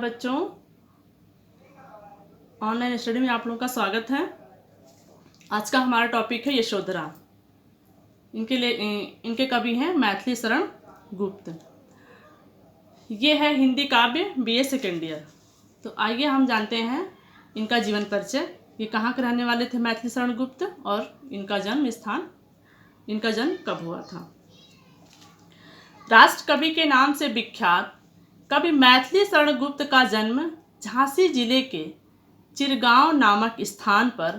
बच्चों, online study में आप लोगों का स्वागत है। आज का हमारा टॉपिक है यशोधरा। इनके कवि हैं मैथिली शरण गुप्त। ये है हिंदी काव्य BA सेकेंड ईयर। तो आइए हम जानते हैं इनका जीवन परिचय। ये कहाँ के रहने वाले थे मैथिली शरण गुप्त, और इनका जन्म स्थान, इनका जन्म कब हुआ था। राष्ट्र कवि के नाम से विख्यात कवि मैथिली शरण गुप्त का जन्म झांसी जिले के चिरगांव नामक स्थान पर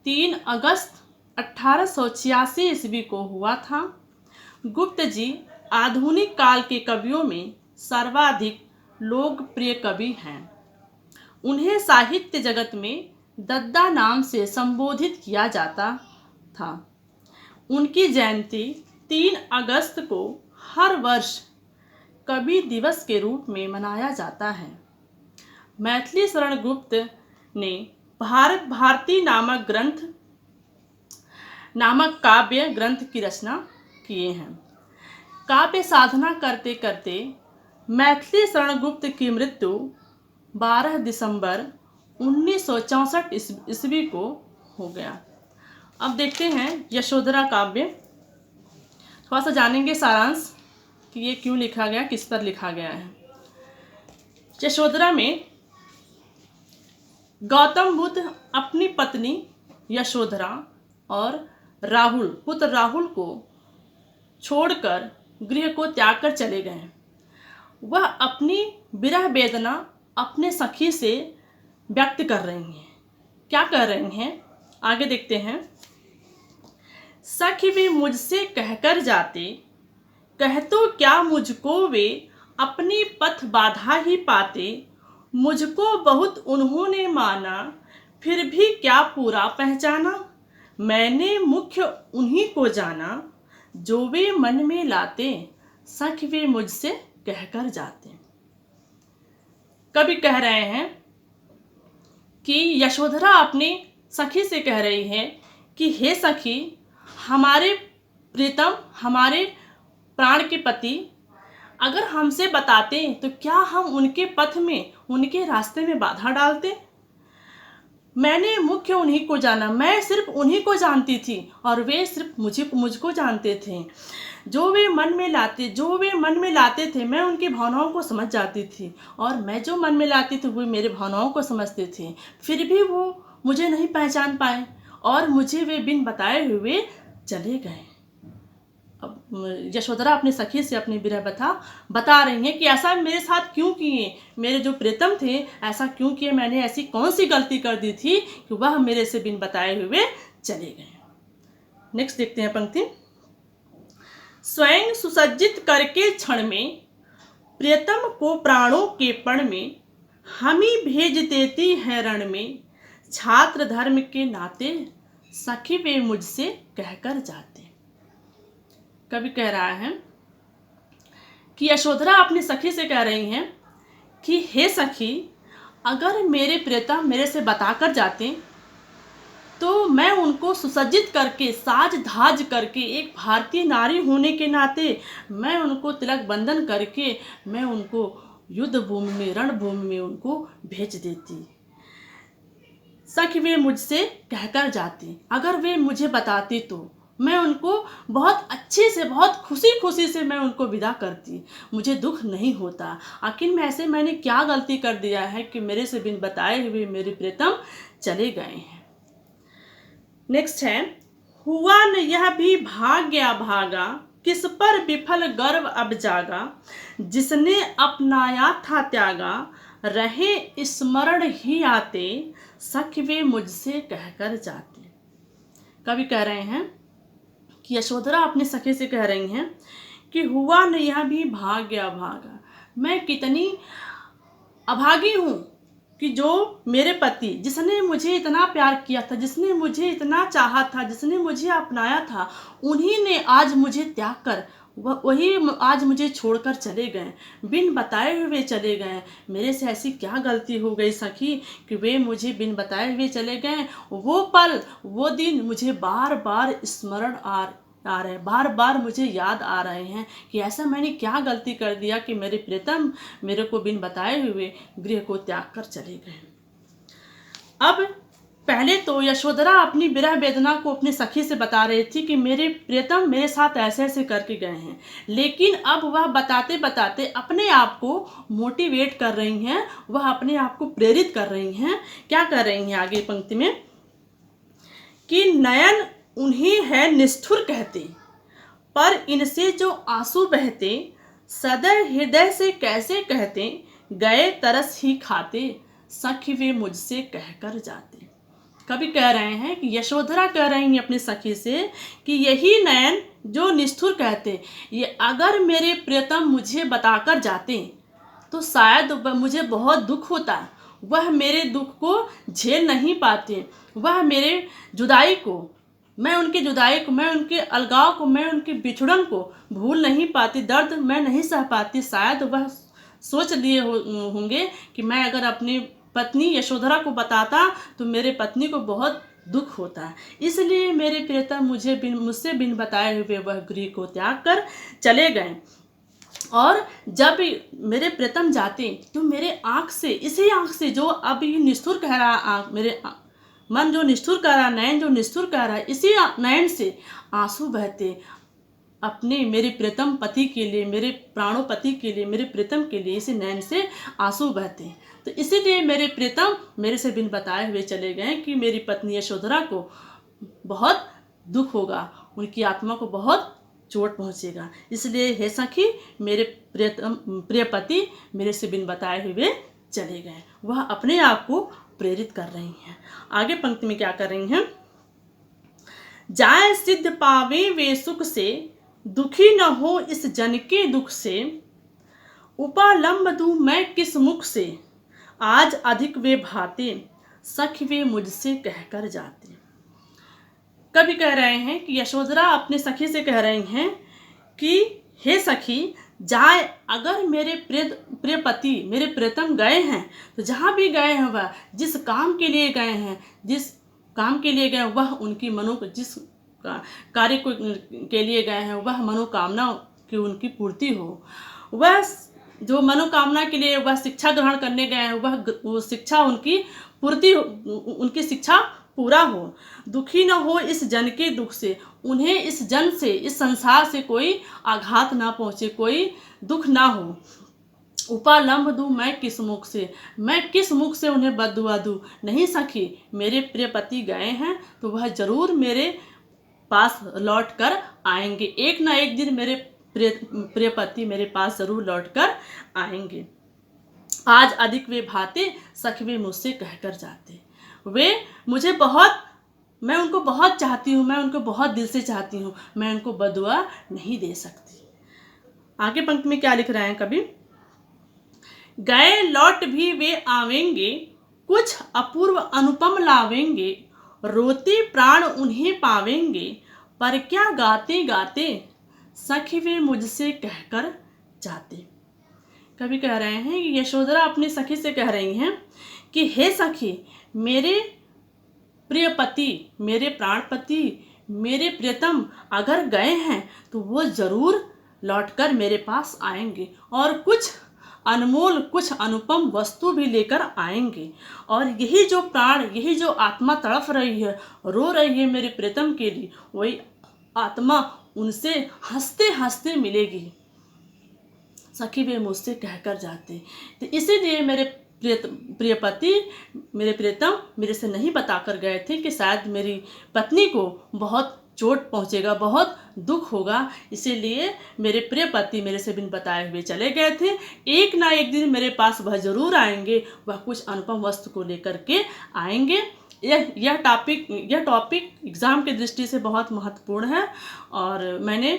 3 अगस्त 1886 ईस्वी को हुआ था। गुप्त जी आधुनिक काल के कवियों में सर्वाधिक लोकप्रिय कवि हैं। उन्हें साहित्य जगत में दद्दा नाम से संबोधित किया जाता था। उनकी जयंती 3 अगस्त को हर वर्ष कवि दिवस के रूप में मनाया जाता है। मैथिली शरण गुप्त ने भारत भारती नामक काव्य ग्रंथ की रचना किए हैं। काव्य साधना करते करते मैथिली शरण गुप्त की मृत्यु 12 दिसंबर 1964 ईस्वी को हो गया। अब देखते हैं यशोधरा काव्य। थोड़ा सा जानेंगे सारांश कि ये क्यों लिखा गया, किस पर लिखा गया है। यशोधरा में गौतम बुद्ध अपनी पत्नी यशोधरा और पुत्र राहुल को छोड़कर गृह को त्याग कर चले गए। वह अपनी विरह वेदना अपने सखी से व्यक्त कर रही हैं। क्या कर रही हैं, आगे देखते हैं। सखी वे मुझसे कहकर जाते, कह तो क्या मुझको वे अपनी पथ बाधा ही पाते। मुझको बहुत उन्होंने माना, फिर भी क्या पूरा पहचाना। मैंने मुख्य उन्हीं को जाना, जो वे मन में लाते। सखी वे मुझसे कहकर जाते। कवि कह रहे हैं कि यशोधरा अपनी सखी से कह रही है कि हे सखी, हमारे प्रीतम, हमारे प्राण के पति अगर हमसे बताते तो क्या हम उनके पथ में, उनके रास्ते में बाधा डालते। मैंने मुख्य उन्हीं को जाना, मैं सिर्फ उन्हीं को जानती थी और वे सिर्फ मुझको जानते थे। जो वे मन में लाते थे मैं उनकी भावनाओं को समझ जाती थी, और मैं जो मन में लाती थी वो मेरे भावनाओं को समझते थे। फिर भी वो मुझे नहीं पहचान पाए और मुझे वे बिन बताए हुए चले गए। अब यशोधरा अपनी सखी से अपनी विरह बता रही हैं कि ऐसा मेरे साथ क्यों किए, मेरे जो प्रीतम थे ऐसा क्यों किए, मैंने ऐसी कौन सी गलती कर दी थी कि वह मेरे से बिन बताए हुए चले गए। नेक्स्ट देखते हैं पंक्ति। स्वयं सुसज्जित करके क्षण में, प्रियतम को प्राणों के पण में, हम ही भेज देती है रण में। छात्र धर्म के नाते, सखी वे मुझसे कहकर जाते। कवि कह रहा है कि यशोधरा अपनी सखी से कह रही हैं कि हे सखी, अगर मेरे प्रियतम मेरे से बताकर जाते तो मैं उनको सुसज्जित करके, साज धाज करके, एक भारतीय नारी होने के नाते मैं उनको तिलक बंधन करके मैं उनको युद्ध भूमि में, रणभूमि में उनको भेज देती। सखी वे मुझसे कहकर जाती, अगर वे मुझे बताती तो मैं उनको बहुत अच्छे से, बहुत खुशी से मैं उनको विदा करती, मुझे दुख नहीं होता। आखिर मैंने क्या गलती कर दिया है कि मेरे से बिन बताए हुए मेरे प्रीतम चले गए हैं। नेक्स्ट है, हुआ न यह भी भाग्य भागा, किस पर विफल गर्व अब जागा। जिसने अपनाया था त्यागा, रहे स्मरण ही आते। सखी वे मुझसे कहकर जाते। कवि कह रहे हैं कि यशोधरा अपने सखी से कह रही हैं कि हुआ न यह भी भाग्य अभागा, मैं कितनी अभागी हूँ कि जो मेरे पति, जिसने मुझे इतना प्यार किया था, जिसने मुझे इतना चाहा था, जिसने मुझे अपनाया था, उन्हीं ने आज मुझे त्याग कर, वही आज मुझे छोड़कर चले गए, बिन बताए हुए चले गए। मेरे से ऐसी क्या गलती हो गई सखी कि वे मुझे बिन बताए हुए चले गए। वो पल, वो दिन मुझे बार बार स्मरण आ रहे हैं, बार बार मुझे याद आ रहे हैं कि ऐसा मैंने क्या गलती कर दिया कि मेरे प्रियतम मेरे को बिन बताए हुए गृह को त्याग कर चले गए। अब पहले तो यशोधरा अपनी विरह वेदना को अपनी सखी से बता रही थी कि मेरे प्रियतम मेरे साथ ऐसे ऐसे करके गए हैं, लेकिन अब वह बताते बताते अपने आप को मोटिवेट कर रही हैं, वह अपने आप को प्रेरित कर रही हैं। क्या कर रही हैं आगे पंक्ति में कि नयन उन्हीं है निष्ठुर कहते, पर इनसे जो आंसू बहते, सदैव हृदय से कैसे कहते, गए तरस ही खाते, सखी वे मुझसे कहकर जाते। कभी कह रहे हैं कि यशोधरा कह रही हैं अपनी सखी से कि यही नयन जो निष्ठुर कहते, ये अगर मेरे प्रियतम मुझे बताकर जाते तो शायद मुझे बहुत दुख होता, वह मेरे दुख को झेल नहीं पाते, वह मेरे जुदाई को, मैं उनकी जुदाई को, मैं उनके अलगाव को, मैं उनके बिछड़न को भूल नहीं पाती, दर्द मैं नहीं सह पाती। शायद वह सोच लिए होंगे कि मैं अगर अपनी पत्नी यशोधरा को बताता तो मेरे पत्नी को बहुत दुख होता है, इसलिए मेरे प्रियतम मुझसे बिन बताए हुए वह गृह को त्याग कर चले गए। और जब मेरे प्रियतम जाते तो मेरे आँख से, इसी आँख से जो अभी निष्ठुर कह रहा, मेरे मन जो निष्ठुर कह रहा, नयन जो निष्ठुर कह रहा है, इसी नयन से आंसू बहते अपने मेरे प्रियतम पति के लिए, मेरे प्राणों पति के लिए, मेरे प्रियतम के लिए, इसी नयन से आंसू बहते। तो इसीलिए मेरे प्रियतम मेरे से बिन बताए हुए चले गए कि मेरी पत्नी यशोधरा को बहुत दुख होगा, उनकी आत्मा को बहुत चोट पहुँचेगा, इसलिए हे सखी मेरे प्रिय पति मेरे से बिन बताए हुए चले गए। वह अपने आप को प्रेरित कर रही हैं। आगे पंक्ति में क्या कर रही हैं, जाए सिद्ध पावे वे सुख से, दुखी न हो इस जन के दुख से, उपालंब दूं मैं किस मुख से, आज अधिक वे भाते, सखी वे मुझसे कहकर जाते। कभी कह रहे हैं कि यशोधरा अपने सखी से कह रही हैं कि हे सखी, जाए अगर मेरे प्रिय पति मेरे प्रियतम गए हैं तो जहाँ भी गए हैं, वह जिस काम के लिए गए हैं, जिस काम के लिए गए वह उनकी जिस कार्य के लिए गए हैं वह मनोकामना की उनकी पूर्ति हो। वह जो मनोकामना के लिए वह शिक्षा ग्रहण करने गए हैं, वह शिक्षा उनकी पूर्ति, उनकी शिक्षा पूरा हो। दुखी न हो इस जन के दुख से, उन्हें इस जन से, इस संसार से कोई आघात ना पहुँचे, कोई दुख ना हो। उपालंब दूं मैं किस मुख से, मैं किस मुख से उन्हें बददुआ दूं। नहीं सखी, मेरे प्रिय पति गए हैं तो वह जरूर मेरे पास लौट कर आएंगे, एक ना एक दिन मेरे प्रिय पति मेरे पास जरूर लौट कर आएंगे। आज अधिक वे भाते, सखी वे मुझसे कहकर जाते। वे मुझे बहुत, मैं उनको बहुत चाहती हूँ, मैं उनको बहुत दिल से चाहती हूँ, मैं उनको बदुआ नहीं दे सकती। आगे पंक्ति में क्या लिख रहे हैं कवि, गए लौट भी वे आवेंगे, कुछ अपूर्व अनुपम लावेंगे, रोते प्राण उन्हें पावेंगे, पर क्या गाते गाते, सखी वे मुझसे कहकर जाते। कवि कह रहे हैं कि यशोधरा अपनी सखी से कह रही हैं कि हे सखी, मेरे प्रिय पति, मेरे प्राणपति, मेरे प्रियतम अगर गए हैं तो वो जरूर लौटकर मेरे पास आएंगे और कुछ अनमोल, कुछ अनुपम वस्तु भी लेकर आएंगे। और यही जो प्राण, यही जो आत्मा तड़प रही है, रो रही है मेरे प्रियतम के लिए, वही आत्मा उनसे हंसते हंसते मिलेगी, सखी वे मुझसे कहकर जाते। तो इसीलिए मेरे प्रिय पति, मेरे प्रियतम मेरे से नहीं बताकर गए थे कि शायद मेरी पत्नी को बहुत चोट पहुंचेगा, बहुत दुख होगा, इसीलिए मेरे प्रिय पति मेरे से बिन बताए हुए चले गए थे। एक ना एक दिन मेरे पास वह जरूर आएंगे, वह कुछ अनुपम वस्तु को लेकर के आएंगे। यह टॉपिक एग्ज़ाम की दृष्टि से बहुत महत्वपूर्ण है और मैंने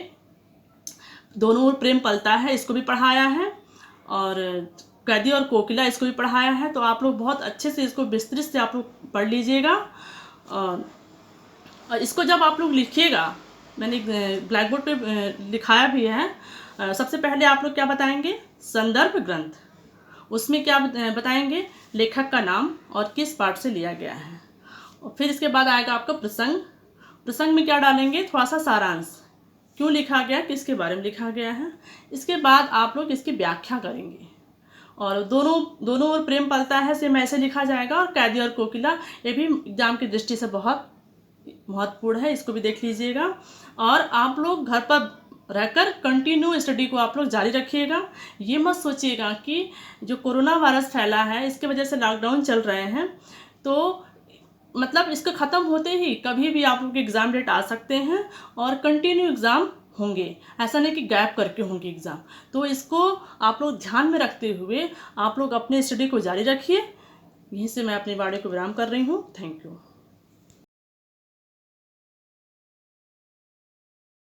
दोनों ओर प्रेम पलता है इसको भी पढ़ाया है और कैदी और कोकिला इसको भी पढ़ाया है। तो आप लोग बहुत अच्छे से इसको विस्तृत से आप लोग पढ़ लीजिएगा। और इसको जब आप लोग लिखिएगा, मैंने ब्लैक बोर्ड पे लिखाया भी है। सबसे पहले आप लोग क्या बताएंगे, संदर्भ ग्रंथ, उसमें क्या बताएंगे, लेखक का नाम और किस पाठ से लिया गया है। और फिर इसके बाद आएगा आपका प्रसंग। प्रसंग में क्या डालेंगे, थोड़ा सा सारांश क्यों लिखा गया, किसके बारे में लिखा गया है। इसके बाद आप लोग इसकी व्याख्या करेंगे। और दोनों ओर प्रेम पलता है सेम ऐसे लिखा जाएगा। और कैदी और कोकिला ये भी एग्जाम की दृष्टि से बहुत महत्वपूर्ण है, इसको भी देख लीजिएगा। और आप लोग घर पर रहकर कंटिन्यू स्टडी को आप लोग जारी रखिएगा। ये मत सोचिएगा कि जो कोरोना वायरस फैला है इसके वजह से लॉकडाउन चल रहे हैं तो मतलब इसका ख़त्म होते ही कभी भी आप लोग के एग्ज़ाम डेट आ सकते हैं और कंटिन्यू एग्ज़ाम होंगे, ऐसा नहीं कि गैप करके होंगे एग्ज़ाम। तो इसको आप लोग ध्यान में रखते हुए आप लोग अपने स्टडी को जारी रखिए। यहीं से मैं अपनी वाणी को विराम कर रही हूँ। Thank you.